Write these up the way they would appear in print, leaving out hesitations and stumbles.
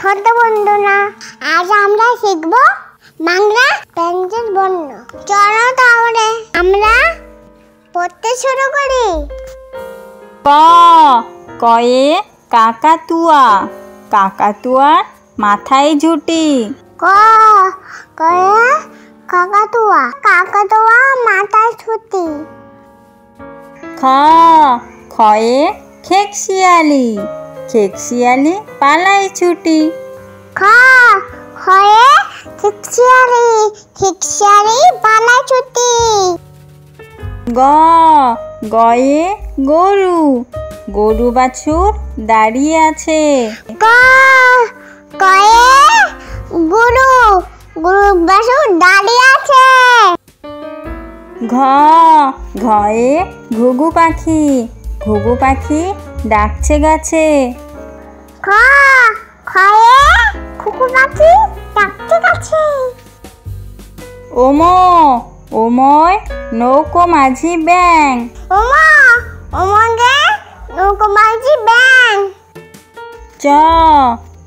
ছোট বন্ধুরা, আজ আমরা শিখব বাংলা ব্যঞ্জন বর্ণ। চলো তাহলে আমরা পড়তে শুরু করি। ক কয়ে কাকাতুয়া, কাকাতুয়ার মাথায় ঝুঁটি। ক কয়ে কাকাতুয়া, কাকাতুয়া মাথায় ছুটি। খ খয়ে খেকশিয়ালি, খেকশিয়ালি পালায় ছুটি। খ খয়ে খিকশিয়ালি, খিকশিয়ালি পালায় ছুটি। গ গয়ে গরু, গরু বাছুর দাঁড়িয়ে আছে। গ গয়ে গরু, গরু বাছুর দাঁড়িয়ে আছে। ঘ ঘয়ে ঘুঘু পাখি, ঘুঘু পাখি ডাকছে গাছে। খ খয়ে ঘুঘু পাখি ডাকছে গাছে। ওম ওময় নৌকো মাঝি ব্যাং, ওমা ওমগে নৌকো মাঝি ব্যাং। চ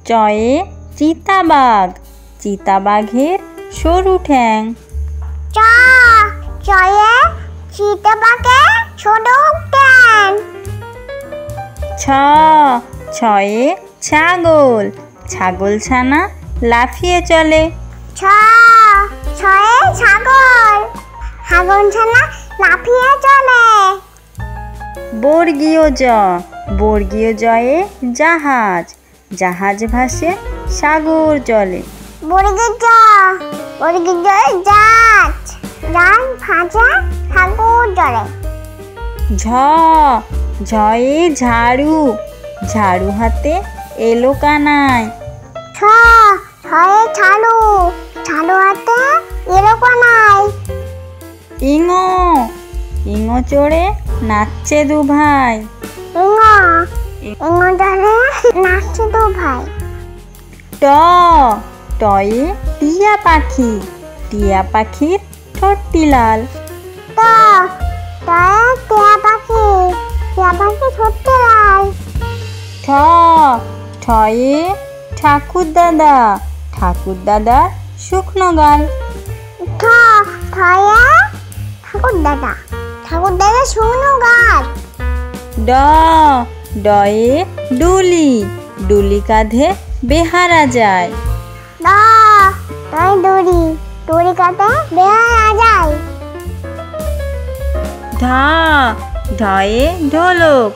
চয়ে চিতাবাঘ, চিতাবাঘের সরু ঠ্যাং। চ চয়ে চিতাবাঘে ছোট ঠ্যাং। ছ ছয়ে ছাগল, ছাগল ছানা লাফিয়ে চলে। ছ ছয়ে ছাগল, ছাগল ছানা লাফিয়ে চলে। বর্গীয় জ, বর্গীয় জয়ে জাহাজ, জাহাজ ভাসে সাগর জলে। বর্গীয় জ, বর্গীয় জয়ে জাহাজ, জাহাজ ভাসে সাগর জলে। ঝ ঝয়ে ঝাড়ু, ঝাড়ু হাতে এলো কানাই। ছ ছয়ে ছালু, ছালু হাতে এলো কানাই। ইঙ ইঙ চড়ে নাচছে দু ভাই। ইঙ ইঙ জলে নাচছে দু ভাই। ট টয়ে টিয়া পাখি, টিয়া পাখির ঠোঁটটি লাল। ট টয়ে টিয়া পাখি, টিয়া পাখি ছোট্ট লাল। ঠ ঠয়ে ঠাকুর দাদা, ঠাকুর দাদার শুকনো গাল। ঠ ঠয়ে ঠাকুর দাদা, ঠাকুর দাদা শুকনো গাছ। ড ডয়ে ডুলি, ডুলি কাঁধে বেহারা যায়। ড ডয়ে দড়ি, দড়ি কাটে বেহারা যায়। ঢ ঢয়ে ঢোলক,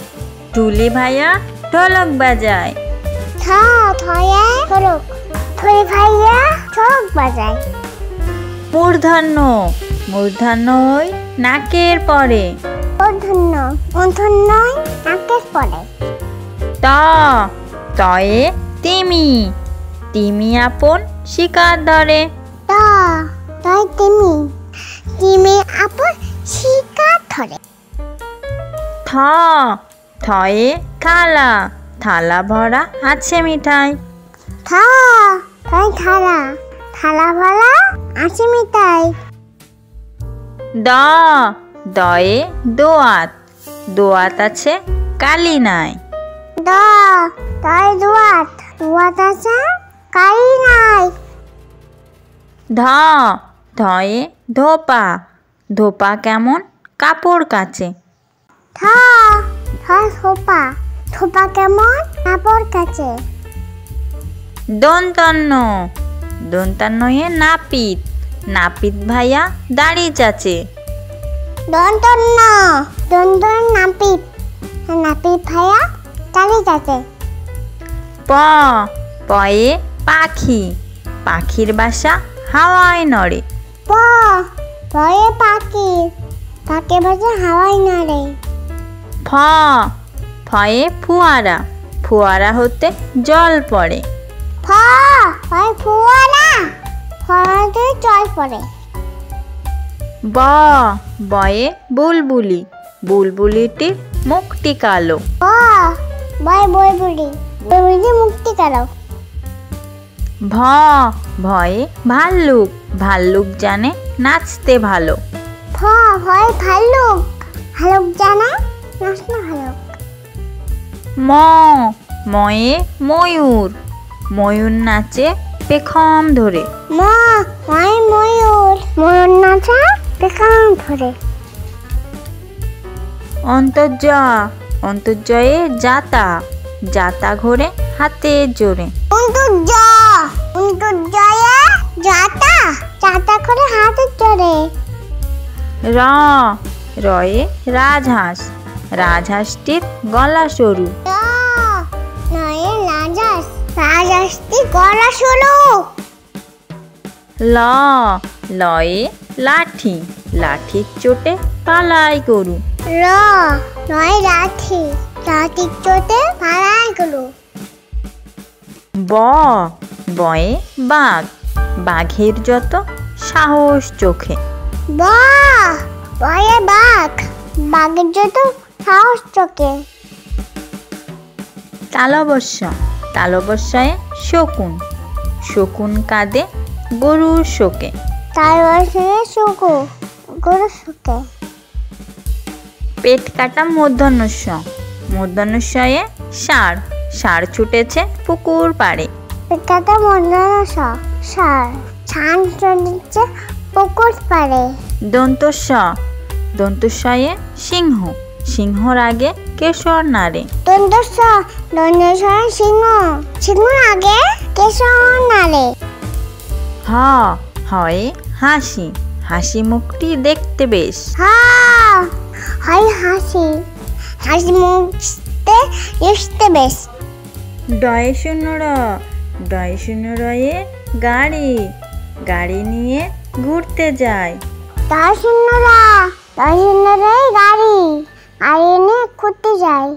ঢুলি ভাইয়া ঢোলক বাজায়। ঠ ঠয়ে ঢোলক, ঢোল ভাইয়া ঢোলক বাজায়। মূর্ধন্য, মূর্ধন্য ওই নাকের পরে। মূর্ধন্য, মূর্ধন্য নাকের পরে। ত তয়ে তিমি, তিমি আপন শিকার ধরে। ত তয় তিমি, তিমি আপন শিকার ধরে। থ থয়ে থালা, থালা ভরা আছে মিঠাই। থ তয় থালা, থালা ভরা আছে মিঠাই। দ দয়ে দোয়াত, দোয়াত আছে কালি নাই। দ তয় দুয়াত, দুয়াত আছে কালি নাই। ধ ধয়ে ধোপা, ধোপা কেমন কাপড় কাচে। থ থয় থোপা, থোপা কেমন কাপড় কাচে। দন্তন্য, দন্তান্নয়ে নাপিত, নাপিত ভাইয়া দাড়ি চাচে। দন্তন্য, দন্তন্য নাপিত, নাপিত ভাইয়া দাড়ি চাচে। প পয়ে পাখি, পাখির বাসা হাওয়ায় নড়ে। প পয়ে পাখি, পাখি বাসা হাওয়ায় নাড়ে। ফ ফয়ে ফুয়ারা, ফুয়ারা হতে জল পড়ে। ফ ফয়ে ফুয়ারা, ফোয়ারাতে জল পড়ে। ব বয়ে বুলবুলি, বুলবুলিটির মুখটি কালো। ব বয় বুলবুলি, বুলবুলি মুক্তি কালো। ভ ভয়ে ভাল্লুক, ভাল্লুক জানে নাচতে ভালো। ফ ভয় ভাল্লুক, ভাল্লুক জানে নাচতে ভালো। ম ময়ে ময়ূর, ময়ূর নাচে পেখম ধরে। ময়ূর নাচে পেখম ধরে। অন্তর্জয়ে যাতা, যাতা ঘোরে হাতে জোরে। অন্তর্জয়ে যাতা, যাতা করে হাতে জোরে। রয়ে রাজহাঁস, রাজহাঁসটির গলা সরু। রাজহাঁসটির গলা সরু। লয়ে লাঠি, লাঠির চোটে পালাই গরু। লয়ে লাঠি, লাঠির চোটে পালাই গরু। বয়ে বাঘ, বাঘের যত সাহস চোখে। বয়ে বাঘ, বাঘের যত সাহস চোখে। তালবস্যায় শকুন, শকুন কাঁদে গরুর শোকে। তালবস্যায় শকুন, গরুর শোকে। পেট কাটা মূর্ধন্যয়ে ষাঁড়, ষাঁড় ছুটেছে পুকুর পাড়ে। পেট কাটা ষাঁড়, ষাঁড় ছুটেছে পুকুর পাড়ে। দন্তস্বয়ে সিংহ, সিংহর আগে কেশর নাড়ে। দন্তস্বয়ে সিংহ, সিংহর আগে কেশর নাড়ে। হয়ে হাসি, হাসি মুখটি দেখতে বেশ। হয় হাসি, হাসি মুখতে দেখতে বেশ। ডয়ে শূন্য রয়ে গাড়ি, গাড়ি নিয়ে ঘুরতে যায়। ডয়ে শূন্য রয়ে গাড়ি, গাড়ি নিয়ে ঘুরতে যায়।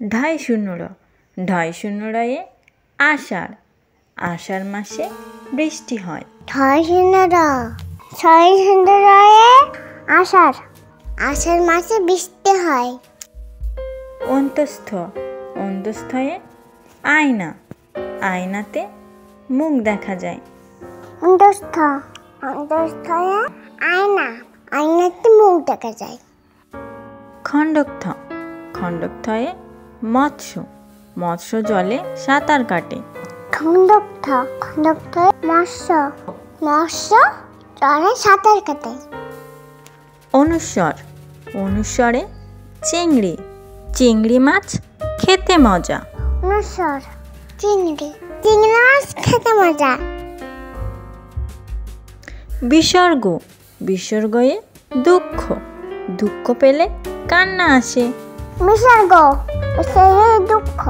ঢয় শূন্য রয়ে আষাঢ়, আষাঢ় মাসে বৃষ্টি হয়। ছয় শূন্য রয়ে আষাঢ়, আষাঢ় মাসে বৃষ্টি হয়। অন্তস্থয়ে আয়না, আয়নাতে মুখ দেখা যায়। অন্তস্থয়ে আয়না, আয়নাতে মুখ দেখা যায়। খণ্ডকথয়ে মৎস্য, মৎস্য জলে সাঁতার কাটে। খণ্ডকথয়ে মৎস্য জলে সাঁতার কাটে। অনুস্বরে চিংড়ি, চিংড়ি মাছ খেতে মজা। চিংড়ি মাছ খেতে মজা। বিসর্গয়ে দুঃখ, দুঃখ পেলে কান্না আসে। দুঃখ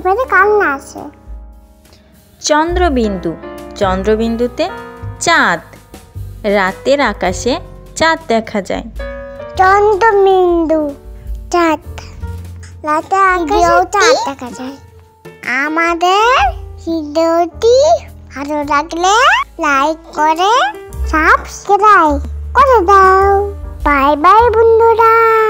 পেলে কান্না আসে। চন্দ্রবিন্দুতে চাঁদ, রাতের আকাশে চাঁদ দেখা যায়। চন্দ্রবিন্দু চাঁদ, রাতের আকাশে চাঁদ দেখা যায়। আমাদের ভিডিওটি ভালো লাগলে লাইক করে সাবস্ক্রাইব করে দাও। বাই বাই বন্ধুরা।